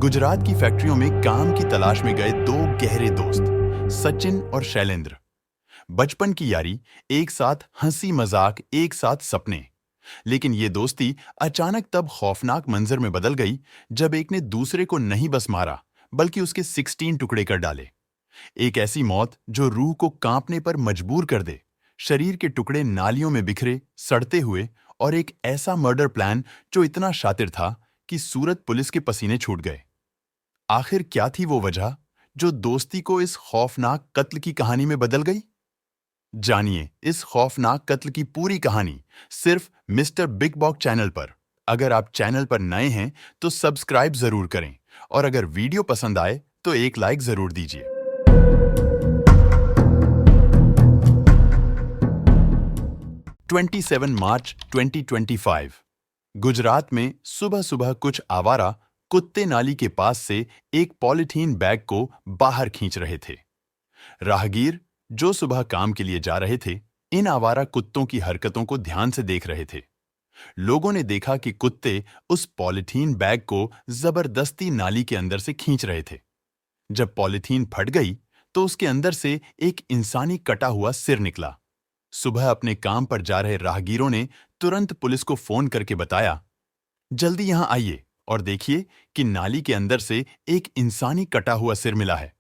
गुजरात की फैक्ट्रियों में काम की तलाश में गए दो गहरे दोस्त, सचिन और शैलेंद्र। बचपन की यारी, एक साथ हंसी मजाक, एक साथ सपने। लेकिन ये दोस्ती अचानक तब खौफनाक मंजर में बदल गई जब एक ने दूसरे को नहीं बस मारा, बल्कि उसके 16 टुकड़े कर डाले। एक ऐसी मौत जो रूह को कांपने पर मजबूर कर दे। शरीर के टुकड़े नालियों में बिखरे, सड़ते हुए, और एक ऐसा मर्डर प्लान जो इतना शातिर था कि सूरत पुलिस के पसीने छूट गए। आखिर क्या थी वो वजह जो दोस्ती को इस खौफनाक कत्ल की कहानी में बदल गई? जानिए इस खौफनाक कत्ल की पूरी कहानी सिर्फ मिस्टर बिग बॉक चैनल पर। अगर आप चैनल पर नए हैं तो सब्सक्राइब जरूर करें, और अगर वीडियो पसंद आए तो एक लाइक जरूर दीजिए। 27 मार्च 2025 गुजरात में सुबह सुबह कुछ आवारा कुत्ते नाली के पास से एक पॉलीथीन बैग को बाहर खींच रहे थे। राहगीर जो सुबह काम के लिए जा रहे थे, इन आवारा कुत्तों की हरकतों को ध्यान से देख रहे थे। लोगों ने देखा कि कुत्ते उस पॉलीथीन बैग को जबरदस्ती नाली के अंदर से खींच रहे थे। जब पॉलीथीन फट गई तो उसके अंदर से एक इंसानी कटा हुआ सिर निकला। सुबह अपने काम पर जा रहे राहगीरों ने तुरंत पुलिस को फोन करके बताया, जल्दी यहां आइए और देखिए कि नाली के अंदर से एक इंसानी कटा हुआ सिर मिला है।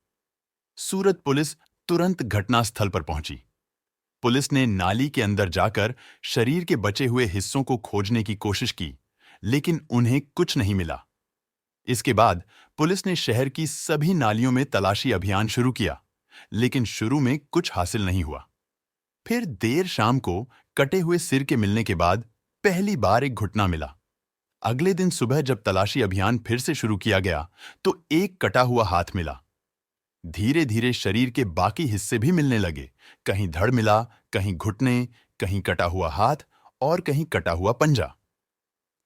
सूरत पुलिस तुरंत घटनास्थल पर पहुंची। पुलिस ने नाली के अंदर जाकर शरीर के बचे हुए हिस्सों को खोजने की कोशिश की, लेकिन उन्हें कुछ नहीं मिला। इसके बाद पुलिस ने शहर की सभी नालियों में तलाशी अभियान शुरू किया, लेकिन शुरू में कुछ हासिल नहीं हुआ। फिर देर शाम को कटे हुए सिर के मिलने के बाद पहली बार एक घुटना मिला। अगले दिन सुबह जब तलाशी अभियान फिर से शुरू किया गया तो एक कटा हुआ हाथ मिला। धीरे धीरे शरीर के बाकी हिस्से भी मिलने लगे। कहीं धड़ मिला, कहीं घुटने, कहीं कटा हुआ हाथ और कहीं कटा हुआ पंजा।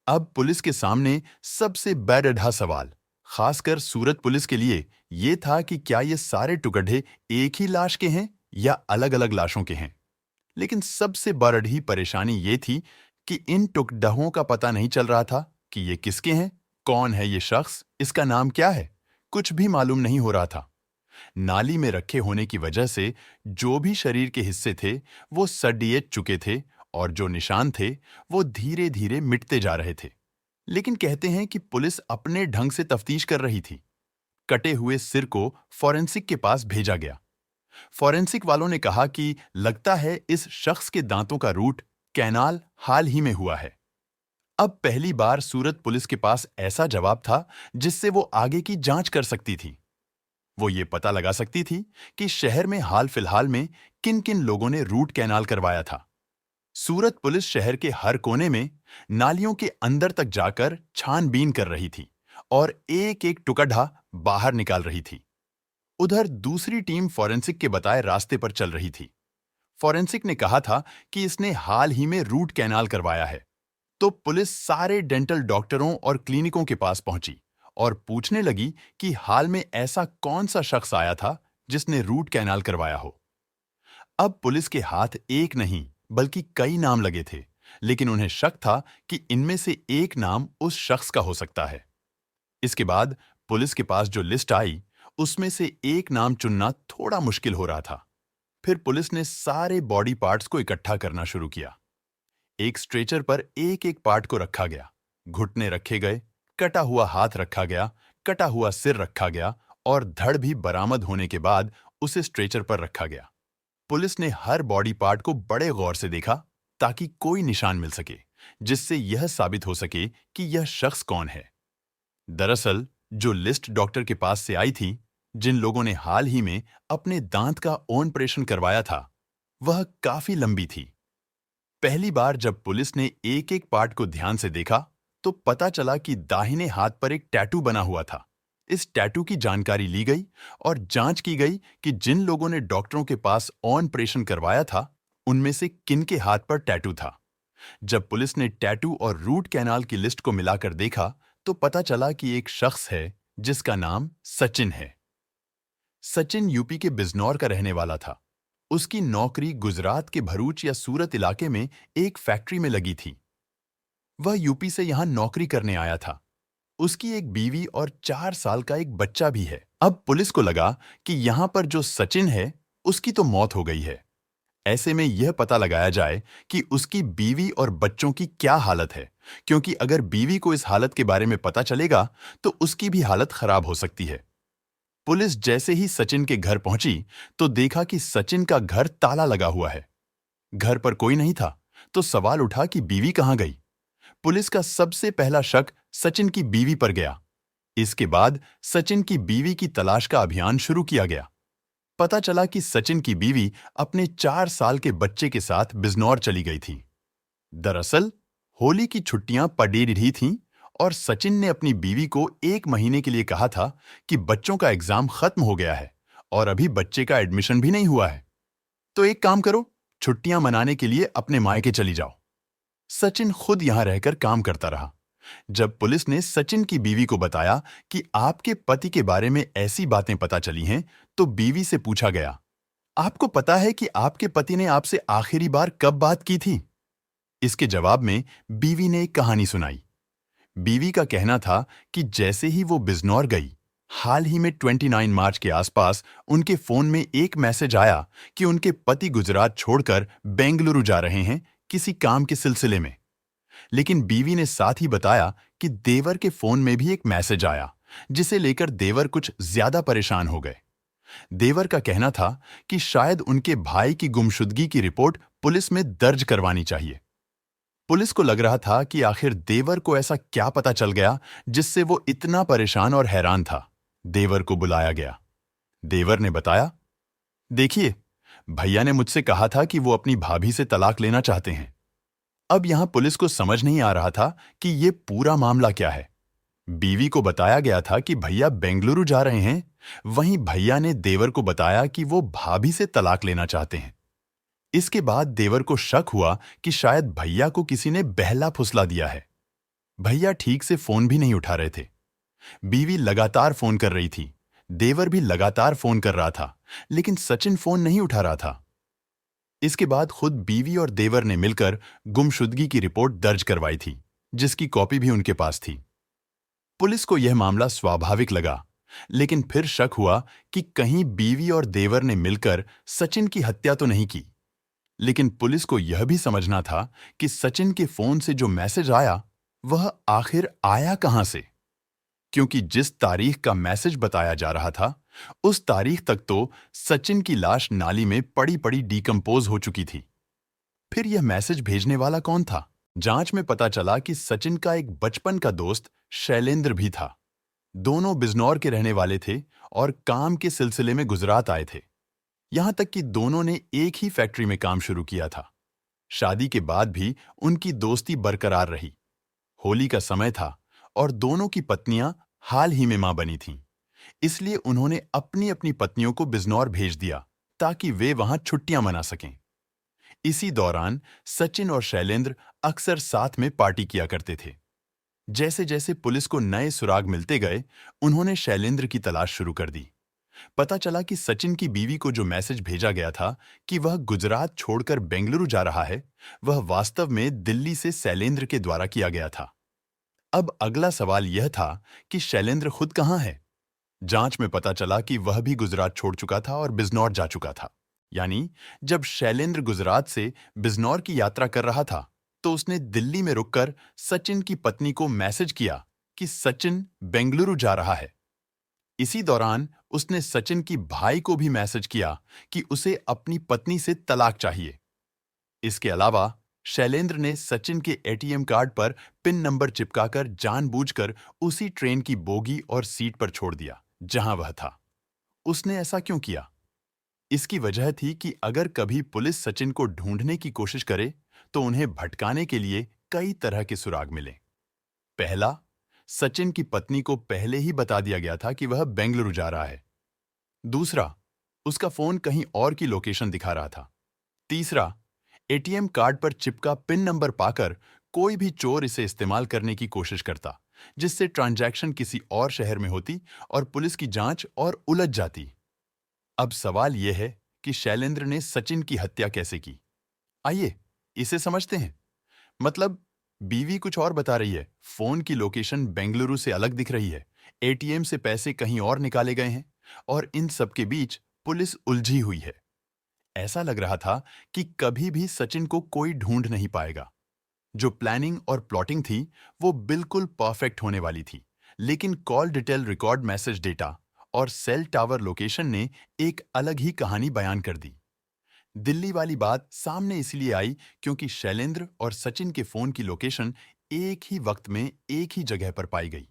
अब पुलिस के सामने सबसे बेरढ़ा सवाल, खासकर सूरत पुलिस के लिए, ये था कि क्या ये सारे टुकड़े एक ही लाश के हैं या अलग-अलग लाशों के हैं। लेकिन सबसे बरढ़ी परेशानी ये थी कि इन टुकड़ों का पता नहीं चल रहा था कि ये किसके हैं, कौन है ये शख्स, इसका नाम क्या है, कुछ भी मालूम नहीं हो रहा था। नाली में रखे होने की वजह से जो भी शरीर के हिस्से थे वो सड़िए चुके थे, और जो निशान थे वो धीरे धीरे मिटते जा रहे थे। लेकिन कहते हैं कि पुलिस अपने ढंग से तफ्तीश कर रही थी। कटे हुए सिर को फॉरेंसिक के पास भेजा गया। फॉरेंसिक वालों ने कहा कि लगता है इस शख्स के दांतों का रूट कैनाल हाल ही में हुआ है। अब पहली बार सूरत पुलिस के पास ऐसा जवाब था जिससे वो आगे की जांच कर सकती थी। वो ये पता लगा सकती थी कि शहर में हाल फिलहाल में किन किन लोगों ने रूट कैनाल करवाया था। सूरत पुलिस शहर के हर कोने में नालियों के अंदर तक जाकर छानबीन कर रही थी और एक एक टुकड़ा बाहर निकाल रही थी। उधर दूसरी टीम फॉरेंसिक के बताए रास्ते पर चल रही थी। फॉरेंसिक ने कहा था कि इसने हाल ही में रूट कैनाल करवाया है। तो पुलिस सारे डेंटल डॉक्टरों और क्लिनिकों के पास पहुंची और पूछने लगी कि हाल में ऐसा कौन सा शख्स आया था जिसने रूट कैनाल करवाया हो। अब पुलिस के हाथ एक नहीं बल्कि कई नाम लगे थे, लेकिन उन्हें शक था कि इनमें से एक नाम उस शख्स का हो सकता है। इसके बाद पुलिस के पास जो लिस्ट आई उसमें से एक नाम चुनना थोड़ा मुश्किल हो रहा था। फिर पुलिस ने सारे बॉडी पार्ट्स को इकट्ठा करना शुरू किया। एक स्ट्रेचर पर एक एक पार्ट को रखा गया। घुटने रखे गए, कटा हुआ हाथ रखा गया, कटा हुआ सिर रखा गया, और धड़ भी बरामद होने के बाद उसे स्ट्रेचर पर रखा गया। पुलिस ने हर बॉडी पार्ट को बड़े गौर से देखा ताकि कोई निशान मिल सके जिससे यह साबित हो सके कि यह शख्स कौन है। दरअसल जो लिस्ट डॉक्टर के पास से आई थी, जिन लोगों ने हाल ही में अपने दांत का ऑपरेशन करवाया था, वह काफी लंबी थी। पहली बार जब पुलिस ने एक एक पार्ट को ध्यान से देखा तो पता चला कि दाहिने हाथ पर एक टैटू बना हुआ था। इस टैटू की जानकारी ली गई और जांच की गई कि जिन लोगों ने डॉक्टरों के पास ऑपरेशन करवाया था उनमें से किन के हाथ पर टैटू था। जब पुलिस ने टैटू और रूट कैनाल की लिस्ट को मिलाकर देखा तो पता चला कि एक शख्स है जिसका नाम सचिन है। सचिन यूपी के बिजनौर का रहने वाला था। उसकी नौकरी गुजरात के भरूच या सूरत इलाके में एक फैक्ट्री में लगी थी। वह यूपी से यहां नौकरी करने आया था। उसकी एक बीवी और 4 साल का एक बच्चा भी है। अब पुलिस को लगा कि यहाँ पर जो सचिन है, उसकी तो मौत हो गई है। ऐसे में यह पता लगाया जाए कि उसकी बीवी और बच्चों की क्या हालत है, क्योंकि अगर बीवी को इस हालत के बारे में पता चलेगा, तो उसकी भी हालत खराब हो सकती है। पुलिस जैसे ही सचिन के घर पहुंची, तो देखा कि सचिन का घर ताला लगा हुआ है। घर पर कोई नहीं था, तो सवाल उठा कि बीवी कहाँ गई। पुलिस का सबसे पहला शक सचिन की बीवी पर गया। इसके बाद सचिन की बीवी की तलाश का अभियान शुरू किया गया। पता चला कि सचिन की बीवी अपने 4 साल के बच्चे के साथ बिजनौर चली गई थी। दरअसल होली की छुट्टियां पड़ी रही थीं और सचिन ने अपनी बीवी को 1 महीने के लिए कहा था कि बच्चों का एग्जाम खत्म हो गया है और अभी बच्चे का एडमिशन भी नहीं हुआ है। तो एक काम करो, छुट्टियां मनाने के लिए अपने मायके चली जाओ। सचिन खुद यहां रहकर काम करता रहा। जब पुलिस ने सचिन की बीवी को बताया कि आपके पति के बारे में ऐसी बातें पता चली हैं, तो बीवी से पूछा गया, आपको पता है कि आपके पति ने आपसे आखिरी बार कब बात की थी? इसके जवाब में बीवी ने एक कहानी सुनाई। बीवी का कहना था कि जैसे ही वो बिजनौर गई, हाल ही में 29 मार्च के आसपास उनके फोन में एक मैसेज आया कि उनके पति गुजरात छोड़कर बेंगलुरु जा रहे हैं किसी काम के सिलसिले में। लेकिन बीवी ने साथ ही बताया कि देवर के फोन में भी एक मैसेज आया, जिसे लेकर देवर कुछ ज्यादा परेशान हो गए। देवर का कहना था कि शायद उनके भाई की गुमशुदगी की रिपोर्ट पुलिस में दर्ज करवानी चाहिए। पुलिस को लग रहा था कि आखिर देवर को ऐसा क्या पता चल गया जिससे वो इतना परेशान और हैरान था। देवर को बुलाया गया। देवर ने बताया, देखिए, भैया ने मुझसे कहा था कि वो अपनी भाभी से तलाक लेना चाहते हैं। अब यहां पुलिस को समझ नहीं आ रहा था कि ये पूरा मामला क्या है। बीवी को बताया गया था कि भैया बेंगलुरु जा रहे हैं, वहीं भैया ने देवर को बताया कि वो भाभी से तलाक लेना चाहते हैं। इसके बाद देवर को शक हुआ कि शायद भैया को किसी ने बहला फुसला दिया है। भैया ठीक से फोन भी नहीं उठा रहे थे। बीवी लगातार फोन कर रही थी, देवर भी लगातार फोन कर रहा था, लेकिन सचिन फोन नहीं उठा रहा था। इसके बाद खुद बीवी और देवर ने मिलकर गुमशुदगी की रिपोर्ट दर्ज करवाई थी, जिसकी कॉपी भी उनके पास थी। पुलिस को यह मामला स्वाभाविक लगा, लेकिन फिर शक हुआ कि कहीं बीवी और देवर ने मिलकर सचिन की हत्या तो नहीं की। लेकिन पुलिस को यह भी समझना था कि सचिन के फोन से जो मैसेज आया, वह आखिर आया कहां से, क्योंकि जिस तारीख का मैसेज बताया जा रहा था, उस तारीख तक तो सचिन की लाश नाली में पड़ी पड़ी डिकम्पोज हो चुकी थी। फिर यह मैसेज भेजने वाला कौन था? जांच में पता चला कि सचिन का एक बचपन का दोस्त शैलेंद्र भी था। दोनों बिजनौर के रहने वाले थे और काम के सिलसिले में गुजरात आए थे। यहां तक कि दोनों ने एक ही फैक्ट्री में काम शुरू किया था। शादी के बाद भी उनकी दोस्ती बरकरार रही। होली का समय था और दोनों की पत्नियां हाल ही में मां बनी थीं। इसलिए उन्होंने अपनी अपनी पत्नियों को बिजनौर भेज दिया ताकि वे वहां छुट्टियां मना सकें। इसी दौरान सचिन और शैलेंद्र अक्सर साथ में पार्टी किया करते थे। जैसे जैसे पुलिस को नए सुराग मिलते गए, उन्होंने शैलेंद्र की तलाश शुरू कर दी। पता चला कि सचिन की बीवी को जो मैसेज भेजा गया था कि वह गुजरात छोड़कर बेंगलुरु जा रहा है, वह वास्तव में दिल्ली से शैलेंद्र के द्वारा किया गया था। अब अगला सवाल यह था कि शैलेंद्र खुद कहां है? जांच में पता चला कि वह भी गुजरात छोड़ चुका था और बिजनौर जा चुका था। यानी जब शैलेंद्र गुजरात से बिजनौर की यात्रा कर रहा था, तो उसने दिल्ली में रुककर सचिन की पत्नी को मैसेज किया कि सचिन बेंगलुरु जा रहा है। इसी दौरान उसने सचिन की भाई को भी मैसेज किया कि उसे अपनी पत्नी से तलाक चाहिए। इसके अलावा शैलेंद्र ने सचिन के एटीएम कार्ड पर पिन नंबर चिपकाकर जानबूझकर उसी ट्रेन की बोगी और सीट पर छोड़ दिया जहां वह था। उसने ऐसा क्यों किया? इसकी वजह थी कि अगर कभी पुलिस सचिन को ढूंढने की कोशिश करे, तो उन्हें भटकाने के लिए कई तरह के सुराग मिले। पहला, सचिन की पत्नी को पहले ही बता दिया गया था कि वह बेंगलुरु जा रहा है। दूसरा, उसका फोन कहीं और की लोकेशन दिखा रहा था। तीसरा, एटीएम कार्ड पर चिपका पिन नंबर पाकर कोई भी चोर इसे इस्तेमाल करने की कोशिश करता, जिससे ट्रांजैक्शन किसी और शहर में होती और पुलिस की जांच और उलझ जाती। अब सवाल यह है कि शैलेंद्र ने सचिन की हत्या कैसे की? आइए इसे समझते हैं। मतलब बीवी कुछ और बता रही है, फोन की लोकेशन बेंगलुरु से अलग दिख रही है, एटीएम से पैसे कहीं और निकाले गए हैं और इन सब के बीच पुलिस उलझी हुई है। ऐसा लग रहा था कि कभी भी सचिन को कोई ढूंढ नहीं पाएगा। जो प्लानिंग और प्लॉटिंग थी, वो बिल्कुल परफेक्ट होने वाली थी, लेकिन call detail record message data और सेल टावर लोकेशन ने एक अलग ही कहानी बयान कर दी। दिल्ली वाली बात सामने इसलिए आई क्योंकि शैलेंद्र और सचिन के फोन की लोकेशन एक ही वक्त में एक ही जगह पर पाई गई।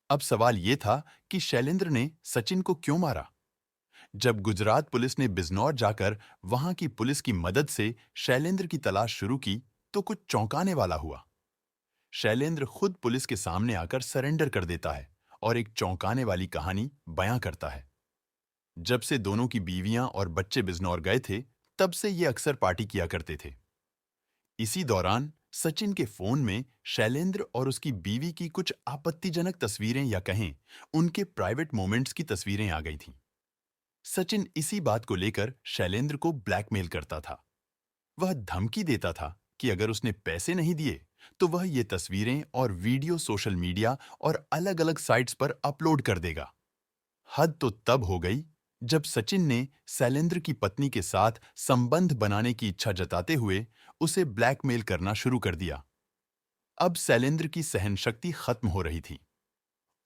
अब सवाल यह था कि शैलेंद्र ने सचिन को क्यों मारा। जब गुजरात पुलिस ने बिजनौर जाकर वहां की पुलिस की मदद से शैलेंद्र की तलाश शुरू की, तो कुछ चौंकाने वाला हुआ। शैलेंद्र खुद पुलिस के सामने आकर सरेंडर कर देता है और एक चौंकाने वाली कहानी बयां करता है। जब से दोनों की बीवियां और बच्चे बिजनौर गए थे, तब से ये अक्सर पार्टी किया करते थे। इसी दौरान सचिन के फोन में शैलेंद्र और उसकी बीवी की कुछ आपत्तिजनक तस्वीरें या कहें उनके प्राइवेट मोमेंट्स की तस्वीरें आ गई थीं। सचिन इसी बात को लेकर शैलेंद्र को ब्लैकमेल करता था। वह धमकी देता था कि अगर उसने पैसे नहीं दिए तो वह ये तस्वीरें और वीडियो सोशल मीडिया और अलग-अलग साइट्स पर अपलोड कर देगा। हद तो तब हो गई जब सचिन ने शैलेंद्र की पत्नी के साथ संबंध बनाने की इच्छा जताते हुए उसे ब्लैकमेल करना शुरू कर दिया। अब शैलेंद्र की सहनशक्ति खत्म हो रही थी।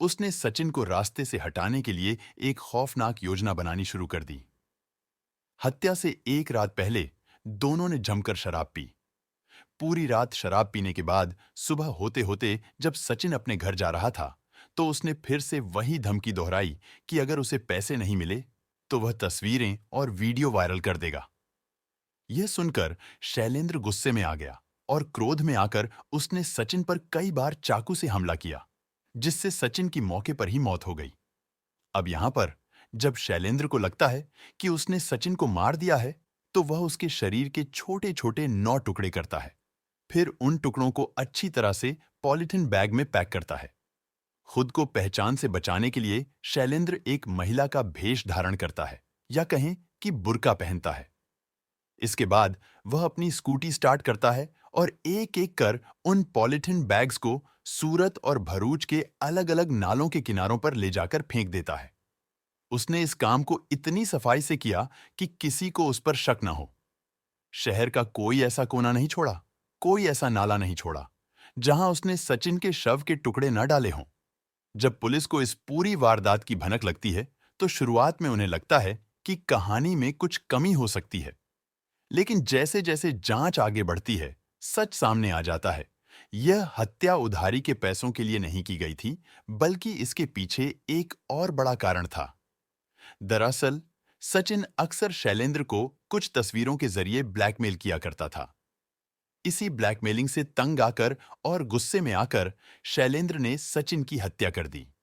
उसने सचिन को रास्ते से हटाने के लिए एक खौफनाक योजना बनानी शुरू कर दी। हत्या से एक रात पहले दोनों ने जमकर शराब पी। पूरी रात शराब पीने के बाद सुबह होते होते जब सचिन अपने घर जा रहा था, तो उसने फिर से वही धमकी दोहराई कि अगर उसे पैसे नहीं मिले तो वह तस्वीरें और वीडियो वायरल कर देगा। यह सुनकर शैलेंद्र गुस्से में आ गया और क्रोध में आकर उसने सचिन पर कई बार चाकू से हमला किया, जिससे सचिन की मौके पर ही मौत हो गई। अब यहां पर जब शैलेंद्र को लगता है कि उसने सचिन को मार दिया है, तो वह उसके शरीर के छोटे-छोटे 9 टुकड़े करता है। फिर उन टुकड़ों को अच्छी तरह से पॉलिथीन बैग में पैक करता है। खुद को पहचान से बचाने के लिए शैलेंद्र एक महिला का भेष धारण करता है, या कहें कि बुर्का पहनता है। इसके बाद वह अपनी स्कूटी स्टार्ट करता है और एक-एक कर उन पॉलिथीन बैग्स को सूरत और भरूच के अलग-अलग नालों के किनारों पर ले जाकर फेंक देता है। उसने इस काम को इतनी सफाई से किया कि किसी को उस पर शक न हो। शहर का कोई ऐसा कोना नहीं छोड़ा, कोई ऐसा नाला नहीं छोड़ा, जहां उसने सचिन के शव के टुकड़े न डाले हों। जब पुलिस को इस पूरी वारदात की भनक लगती है, तो शुरुआत में उन्हें लगता है कि कहानी में कुछ कमी हो सकती है। लेकिन जैसे-जैसे जांच आगे बढ़ती है, सच सामने आ जाता है। यह हत्या उधारी के पैसों के लिए नहीं की गई थी, बल्कि इसके पीछे एक और बड़ा कारण था। दरअसल, सचिन अक्सर शैलेंद्र को कुछ तस्वीरों के जरिए ब्लैकमेल किया करता था। इसी ब्लैकमेलिंग से तंग आकर और गुस्से में आकर शैलेंद्र ने सचिन की हत्या कर दी।